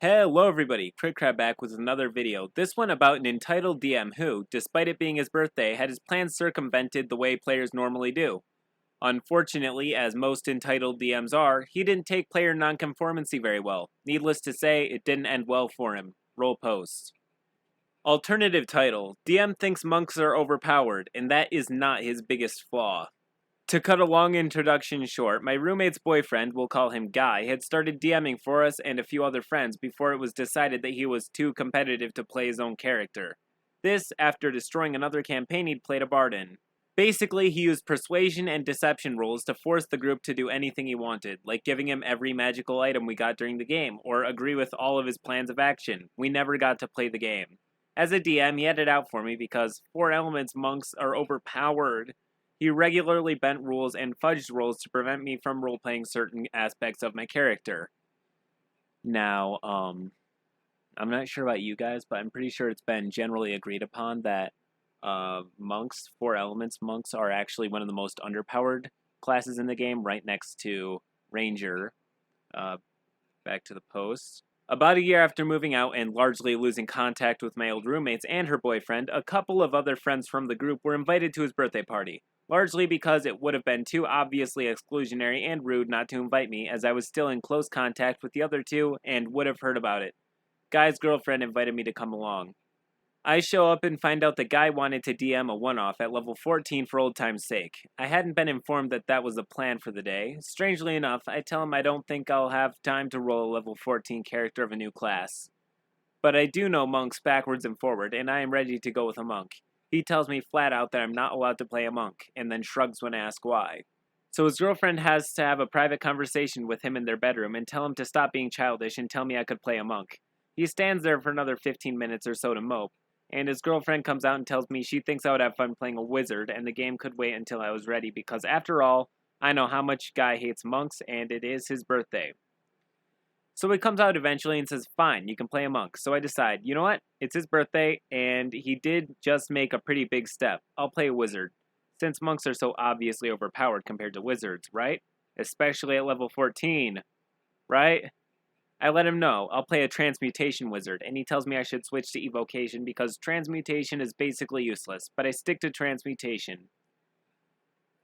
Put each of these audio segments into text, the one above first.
Hello everybody, CritCrab back with another video. This one about an entitled DM who, despite it being his birthday, had his plans circumvented the way players normally do. Unfortunately, as most entitled DMs are, he didn't take player nonconformity very well. Needless to say, it didn't end well for him. Roll post. Alternative title, DM thinks monks are overpowered, and that is not his biggest flaw. To cut a long introduction short, my roommate's boyfriend, we'll call him Guy, had started DMing for us and a few other friends before it was decided that he was too competitive to play his own character. This, after destroying another campaign he'd played a bard in. Basically, he used persuasion and deception rules to force the group to do anything he wanted, like giving him every magical item we got during the game, or agree with all of his plans of action. We never got to play the game. As a DM, he had it out for me because 4 elements monks are overpowered. He regularly bent rules and fudged rules to prevent me from role-playing certain aspects of my character. Now, I'm not sure about you guys, but I'm pretty sure it's been generally agreed upon that monks, 4 elements monks, are actually one of the most underpowered classes in the game, right next to Ranger. Back to the post. About a year after moving out and largely losing contact with my old roommates and her boyfriend, a couple of other friends from the group were invited to his birthday party. Largely because it would have been too obviously exclusionary and rude not to invite me, as I was still in close contact with the other 2 and would have heard about it. Guy's girlfriend invited me to come along. I show up and find out that Guy wanted to DM a one-off at level 14 for old time's sake. I hadn't been informed that that was the plan for the day. Strangely enough, I tell him I don't think I'll have time to roll a level 14 character of a new class. But I do know monks backwards and forward, and I am ready to go with a monk. He tells me flat out that I'm not allowed to play a monk, and then shrugs when asked why. So his girlfriend has to have a private conversation with him in their bedroom and tell him to stop being childish and tell me I could play a monk. He stands there for another 15 minutes or so to mope, and his girlfriend comes out and tells me she thinks I would have fun playing a wizard and the game could wait until I was ready because after all, I know how much Guy hates monks and it is his birthday. So he comes out eventually and says, fine, you can play a monk. So I decide, you know what? It's his birthday, and he did just make a pretty big step. I'll play a wizard, since monks are so obviously overpowered compared to wizards, right? Especially at level 14, right? I let him know, I'll play a transmutation wizard, and he tells me I should switch to evocation because transmutation is basically useless, but I stick to transmutation.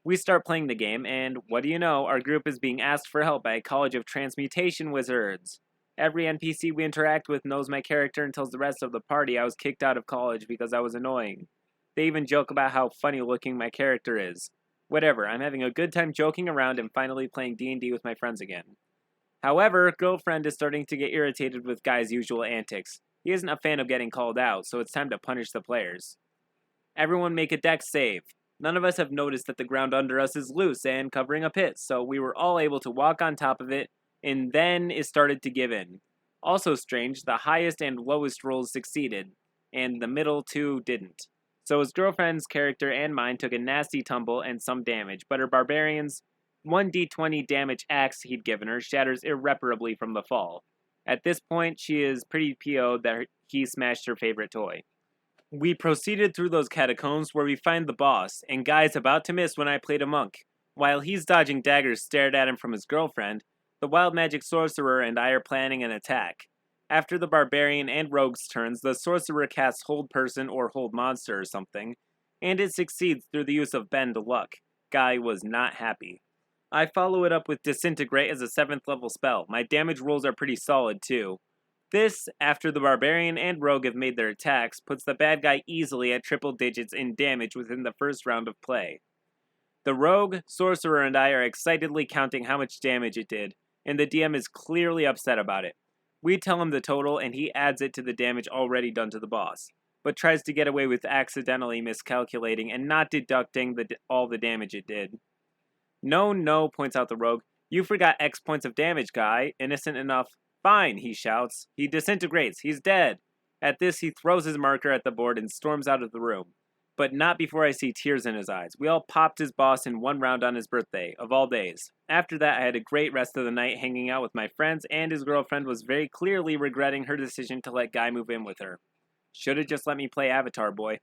We start playing the game, and what do you know, our group is being asked for help by a college of transmutation wizards. Every NPC we interact with knows my character and tells the rest of the party I was kicked out of college because I was annoying. They even joke about how funny looking my character is. Whatever, I'm having a good time joking around and finally playing D&D with my friends again. However, girlfriend is starting to get irritated with Guy's usual antics. He isn't a fan of getting called out, so it's time to punish the players. Everyone make a dex save. None of us have noticed that the ground under us is loose and covering a pit, so we were all able to walk on top of it, and then it started to give in. Also strange, the highest and lowest rolls succeeded, and the middle 2 didn't. So his girlfriend's character and mine took a nasty tumble and some damage, but her barbarian's 1d20 damage axe he'd given her shatters irreparably from the fall. At this point, she is pretty PO'd that he smashed her favorite toy. We proceeded through those catacombs where we find the boss, and Guy's about to miss when I played a monk. While he's dodging daggers stared at him from his girlfriend, the wild magic sorcerer and I are planning an attack. After the barbarian and rogue's turns, the sorcerer casts Hold Person or Hold Monster or something, and it succeeds through the use of Bend Luck. Guy was not happy. I follow it up with Disintegrate as a 7th level spell. My damage rolls are pretty solid too. This, after the barbarian and rogue have made their attacks, puts the bad guy easily at triple digits in damage within the first round of play. The rogue, sorcerer, and I are excitedly counting how much damage it did, and the DM is clearly upset about it. We tell him the total, and he adds it to the damage already done to the boss, but tries to get away with accidentally miscalculating and not deducting all the damage it did. No, points out the rogue. You forgot X points of damage, Guy. Innocent enough. Fine, he shouts. He disintegrates. He's dead. At this, he throws his marker at the board and storms out of the room. But not before I see tears in his eyes. We all popped his boss in one round on his birthday, of all days. After that, I had a great rest of the night hanging out with my friends, and his girlfriend was very clearly regretting her decision to let Guy move in with her. Should've just let me play Avatar Boy.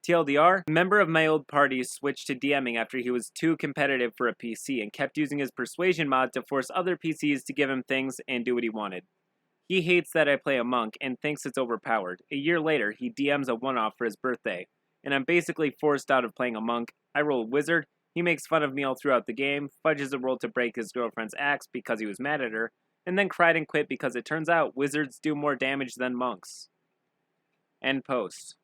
TLDR, a member of my old party switched to DMing after he was too competitive for a PC and kept using his persuasion mod to force other PCs to give him things and do what he wanted. He hates that I play a monk and thinks it's overpowered. A year later, he DMs a one-off for his birthday, and I'm basically forced out of playing a monk. I roll a wizard, he makes fun of me all throughout the game, fudges a roll to break his girlfriend's axe because he was mad at her, and then cried and quit because it turns out wizards do more damage than monks. End post.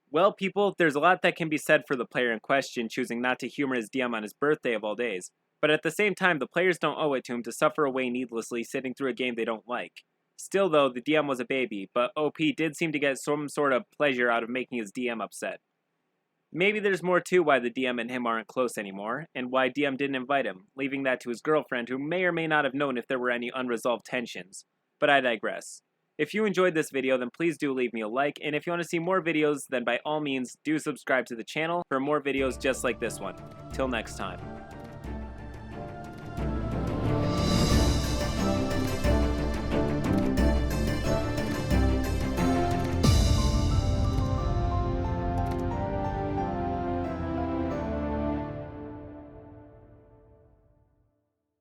Well, people, there's a lot that can be said for the player in question choosing not to humor his DM on his birthday of all days, but at the same time, the players don't owe it to him to suffer away needlessly sitting through a game they don't like. Still though, the DM was a baby, but OP did seem to get some sort of pleasure out of making his DM upset. Maybe there's more to why the DM and him aren't close anymore, and why DM didn't invite him, leaving that to his girlfriend who may or may not have known if there were any unresolved tensions. But I digress. If you enjoyed this video, then please do leave me a like, and if you want to see more videos, then by all means do subscribe to the channel for more videos just like this one. Till next time.